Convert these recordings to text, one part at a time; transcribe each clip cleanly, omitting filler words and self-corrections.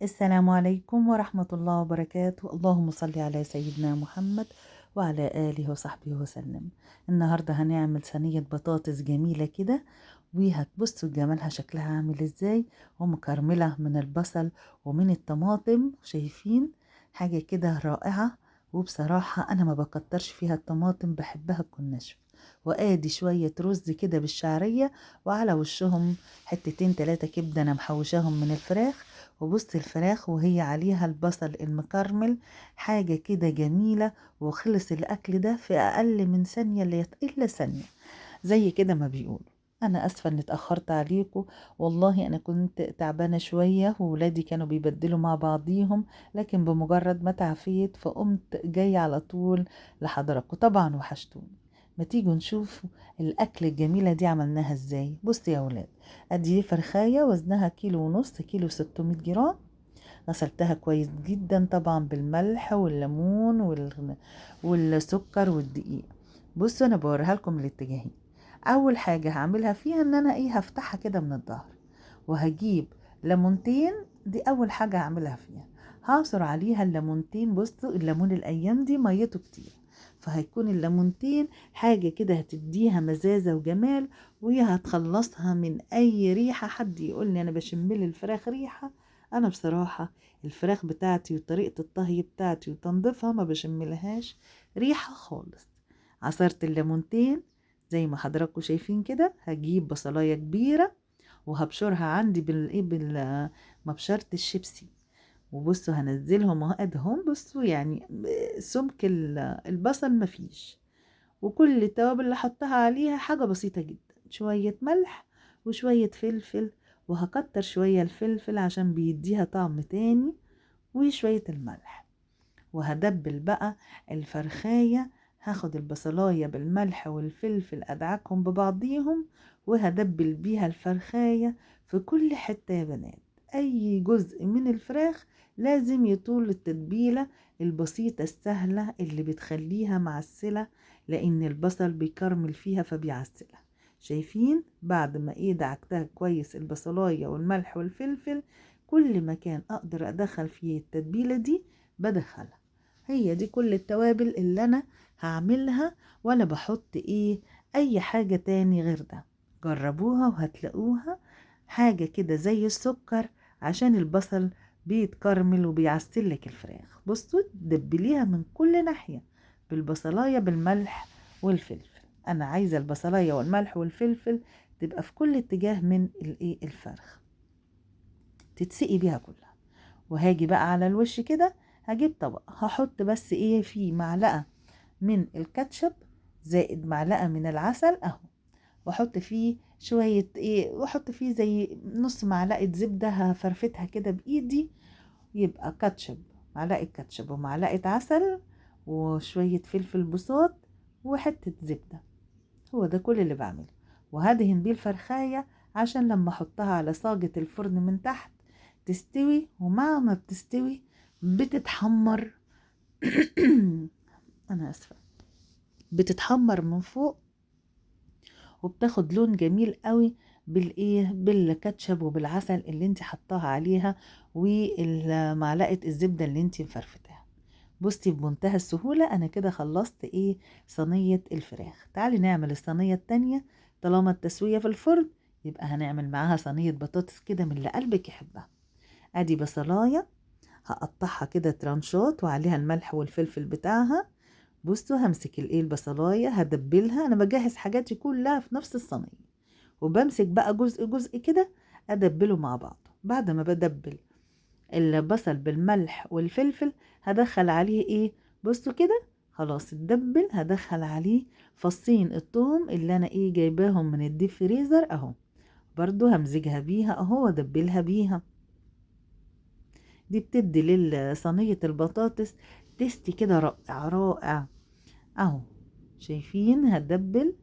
السلام عليكم ورحمة الله وبركاته. اللهم صل على سيدنا محمد وعلى آله وصحبه وسلم. النهاردة هنعمل صينية بطاطس جميلة كده، وهتبصوا جمالها شكلها عامل ازاي، ومكرملة من البصل ومن الطماطم. شايفين حاجة كده رائعة. وبصراحة أنا ما بكترش فيها الطماطم، بحبها تكون ناشفة. وآدي شوية رز كده بالشعرية، وعلى وشهم حتتين تلاتة كبدة أنا محوشاهم من الفراخ. وبص الفراخ وهي عليها البصل المكرمل، حاجة كده جميلة. وخلص الأكل ده في أقل من ثانية، إلا ثانية زي كده ما بيقولوا. أنا أسفة إني اتأخرت عليكم، والله أنا كنت تعبانة شوية وولادي كانوا بيبدلوا مع بعضيهم، لكن بمجرد ما تعافيت فقمت جاي على طول لحضراتكم. طبعا وحشتوني. ما تيجوا نشوف الأكل الجميلة دي عملناها ازاي. بص يا ولاد، ادي فرخاية وزنها كيلو ونص، كيلو 600 جرام. غسلتها كويس جدا طبعا بالملح والليمون والسكر والدقيق. بصوا انا بوريها لكم الاتجاهين. اول حاجة هعملها فيها ان انا هفتحها كده من الظهر، وهجيب ليمونتين. دي اول حاجة هعملها فيها، هعصر عليها الليمونتين. بصوا الليمون الايام دي ميته كتير، فهيكون الليمونتين حاجة كده هتديها مزازة وجمال، وهي هتخلصها من اي ريحة. حد يقول لي انا بشمل الفراخ ريحة، انا بصراحة الفراخ بتاعتي وطريقة الطهي بتاعتي وتنظيفها ما بشملهاش ريحة خالص. عصرت الليمونتين زي ما حضراتكم شايفين كده. هجيب بصلاية كبيرة وهبشرها عندي مبشرة الشيبسي. وبصوا هنزلهم وهقدهم. بصوا يعني سمك البصل مفيش. وكل التوابل اللي حطها عليها حاجة بسيطة جدا، شوية ملح وشوية فلفل، وهكتر شوية الفلفل عشان بيديها طعم تاني، وشوية الملح. وهدبل بقى الفرخاية. هاخد البصلاية بالملح والفلفل أدعكهم ببعضيهم، وهدبل بيها الفرخاية في كل حتة يا بنات. أي جزء من الفراخ لازم يطول التتبيلة البسيطة السهلة اللي بتخليها معسلة، لأن البصل بيكرمل فيها فبيعسلها. شايفين بعد ما دعكتها كويس البصلاية والملح والفلفل، كل مكان أقدر أدخل فيه التتبيلة دي بدخلها. هي دي كل التوابل اللي انا هعملها، ولا بحط اي حاجة تاني غير ده. جربوها وهتلاقوها حاجة كده زي السكر، عشان البصل بيتكرمل وبيعسلك الفراخ. بصوا دبليها من كل ناحية بالبصلاية بالملح والفلفل. انا عايزة البصلاية والملح والفلفل تبقى في كل اتجاه من الفرخ، تتسقي بيها كلها. وهاجي بقى على الوش كده، هجيب طبق هحط بس فيه معلقة من الكاتشب زائد معلقة من العسل اهو، واحط فيه شوية واحط فيه زي نص معلقة زبدة هفرفتها كده بايدي. يبقى كاتشب، معلقة كاتشب ومعلقة عسل وشوية فلفل بساط وحتة زبدة. هو ده كل اللي بعمله. وهدهن بيه الفرخاية عشان لما احطها على صاجة الفرن من تحت تستوي، ومع ما بتستوي بتتحمر. انا اسفة، بتتحمر من فوق وبتاخد لون جميل قوي بالكاتشب وبالعسل اللي انت حطاها عليها ومعلقة الزبدة اللي انت مفرفتها. بصي بمنتهى السهولة انا كده خلصت صينية الفراخ. تعالي نعمل الصينية التانية. طالما التسوية في الفرن، يبقى هنعمل معاها صينية بطاطس كده من اللي قلبك يحبها. ادي بصلاية هقطعها كده ترانشات وعليها الملح والفلفل بتاعها. بصوا همسك البصلاية هدبلها. انا بجهز حاجاتي كلها في نفس الصينية، وبمسك بقى جزء جزء كده ادبله مع بعض. بعد ما بدبل البصل بالملح والفلفل هدخل عليه بصوا كده خلاص اتدبل. هدخل عليه فصين الثوم اللي انا جايباهم من الديب فريزر اهو، برضو همزجها بيها اهو وادبلها بيها. دي بتدي لصينية البطاطس تيستي كده رائع رائع اهو. شايفين هدبل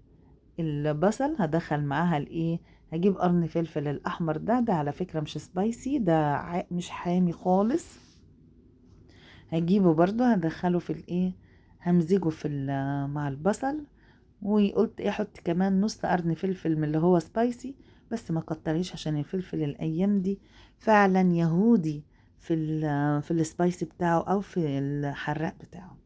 البصل هدخل معاها هجيب قرن فلفل الاحمر. ده على فكرة مش سبايسي، ده مش حامي خالص. هجيبه برضو هدخله في همزجه مع البصل. وقلت احط كمان نص قرن فلفل من اللي هو سبايسي، بس ما كتريش عشان الفلفل الايام دي فعلا يهودي، في السبايسي بتاعه او في الحراق بتاعه.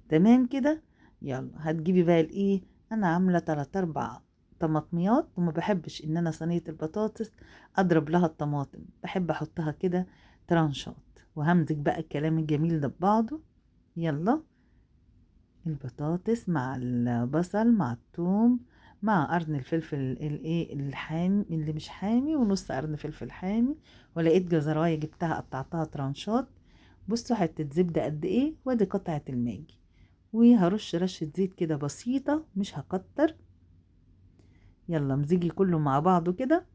تمام كده. يلا هتجيبي بقى الايه، انا عامله 3 4 طماطميات، وما بحبش ان انا صينيه البطاطس اضرب لها الطماطم، بحب احطها كده ترانشات. وهمزج بقى الكلام الجميل ده ببعضه. يلا، البطاطس مع البصل مع الثوم مع قرن الفلفل الايه الحامي اللي مش حامي، ونص قرن فلفل حامي، ولقيت جزرايه جبتها قطعتها ترانشات. بصوا حته زبده قد ايه، وادي قطعه الماجي، وهرش رشه زيت كده بسيطه مش هكتر. يلا مزيجي كله مع بعضه كده.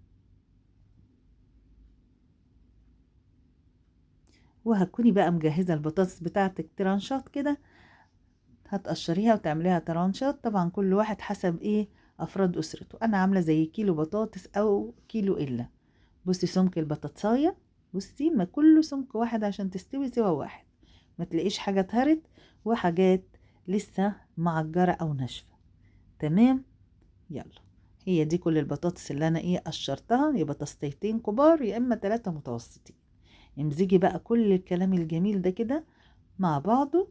وهتكوني بقى مجهزه البطاطس بتاعتك ترانشات كده، هتقشريها وتعمليها ترانشات. طبعا كل واحد حسب ايه افراد اسرته، انا عامله زي كيلو بطاطس او كيلو الا. بصي سمك البطاطسايه، بصي ما كله سمك واحد عشان تستوي سوا واحد، ما تلاقيش حاجه اتهرت وحاجات لسه معجره او ناشفه. تمام. يلا، هي دي كل البطاطس اللي انا ايه قشرتها، يبقى بطاطستين كبار يا اما 3 متوسطين. امزجي بقى كل الكلام الجميل ده كده مع بعضه.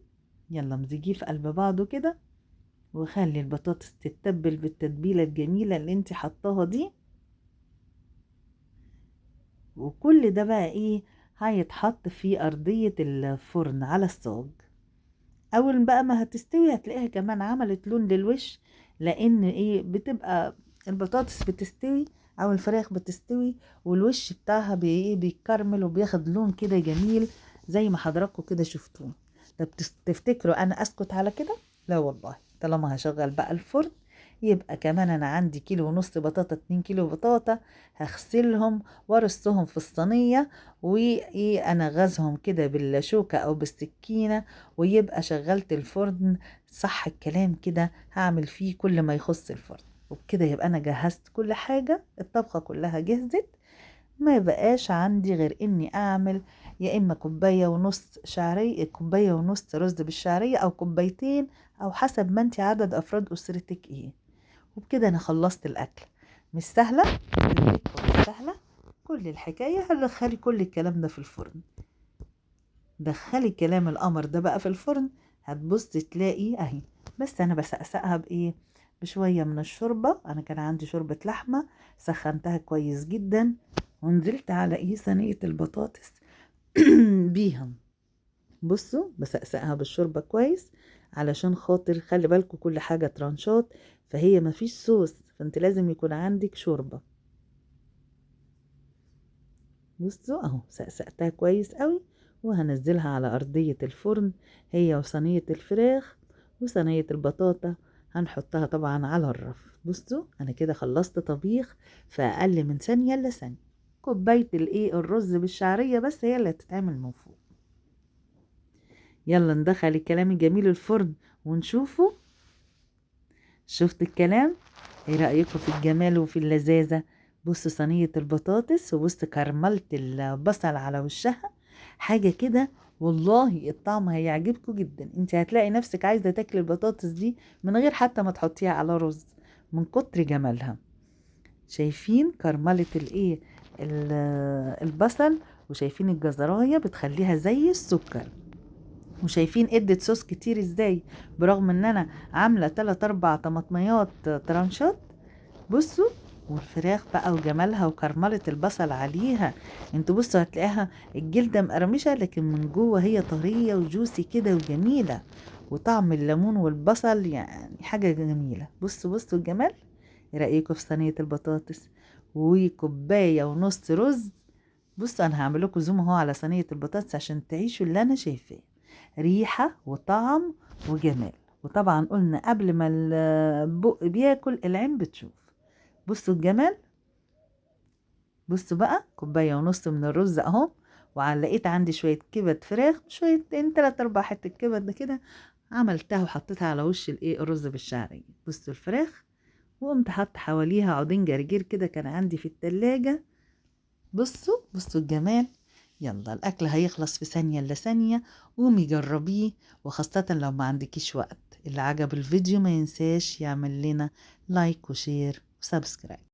يلا امزجيه في قلب بعضه كده، وخلي البطاطس تتبل بالتتبيلة الجميلة اللي انت حطاها دي. وكل ده بقى ايه هيتحط في أرضية الفرن على الصاج. أول بقى ما هتستوي هتلاقيها كمان عملت لون للوش، لأن ايه بتبقى البطاطس بتستوي أو الفراخ بتستوي والوش بتاعها ايه بيكرمل وبياخد لون كده جميل زي ما حضراتكم كده شفتوه. طب تفتكروا أنا أسكت على كده؟ لا والله، طالما هشغل بقى الفرن يبقى كمان انا عندي كيلو ونص بطاطا، 2 كيلو بطاطا، هغسلهم وارصهم في الصينية، وايه انا غازهم كده بالشوكة او بالسكينة، ويبقى شغلت الفرن. صح الكلام كده، هعمل فيه كل ما يخص الفرن. وبكده يبقى انا جهزت كل حاجة، الطبخة كلها جهزت. ما يبقاش عندي غير اني اعمل يا اما كوباية ونص شعرية، كوباية ونص رز بالشعرية، او كوبايتين، او حسب ما انت عدد افراد اسرتك ايه. وبكده انا خلصت الاكل. مش سهله؟ مش سهله. كل الحكايه هتدخلي كل الكلام ده في الفرن، دخلي كلام القمر ده بقى في الفرن، هتبصي تلاقي اهي. بس انا بسقسقها بايه، بشويه من الشوربه. انا كان عندي شوربه لحمه سخنتها كويس جدا، ونزلت على ايه صينيه البطاطس بيها. بصوا بسقسقها بالشوربة كويس، علشان خاطر خلي بالكم كل حاجة ترانشات، فهي مفيش صوص، فانت لازم يكون عندك شوربة. بصوا اهو سقسقتها كويس قوي، وهنزلها على أرضية الفرن، هي وصينية الفراخ وصينية البطاطا، هنحطها طبعا على الرف. بصوا انا كده خلصت طبيخ في اقل من ثانية الا ثانية. كوباية الايه الرز بالشعرية بس هي اللي هتتعمل من فوق. يلا ندخل الكلام الجميل الفرن ونشوفه. شفت الكلام؟ ايه رأيكم في الجمال وفي اللذاذة؟ بص صينية البطاطس، وبص كرملت البصل على وشها، حاجة كده. والله الطعم هيعجبكم جدا، انت هتلاقي نفسك عايزة تاكل البطاطس دي من غير حتى ما تحطيها على رز، من كتر جمالها. شايفين كرملة الايه البصل، وشايفين الجزراية بتخليها زي السكر، وشايفين ادت صوص كتير ازاي، برغم ان انا عامله 3 4 طماطميات ترانشات. بصوا، والفراخ بقى وجمالها وكرمله البصل عليها. انتوا بصوا هتلاقيها الجلده مقرمشه، لكن من جوه هي طريه وجوسي كده وجميله، وطعم الليمون والبصل يعني حاجه جميله. بصوا الجمال. ايه رايكم في صينيه البطاطس وكوبايه ونص رز؟ بصوا انا هعمل لكم زوم اهو على صينيه البطاطس عشان تعيشوا اللي انا شايفاه، ريحه وطعم وجمال. وطبعا قلنا قبل ما البق بياكل العين بتشوف. بصوا الجمال. بصوا بقى كوبايه ونص من الرز اهو، وعلقيت عندي شويه كبد فراخ، شويه 3 4 حته كبد ده كده، عملتها وحطيتها على وش الايه الرز بالشعريه. بصوا الفراخ، وقمت حط حواليها عودين جرجير كده كان عندي في التلاجة. بصوا الجمال. يلا الأكل هيخلص في ثانية إلا ثانية، قومي جربيه، وخاصة لو ما عندكيش وقت. اللي عجب الفيديو ما ينساش يعمل لنا لايك وشير وسبسكرايب.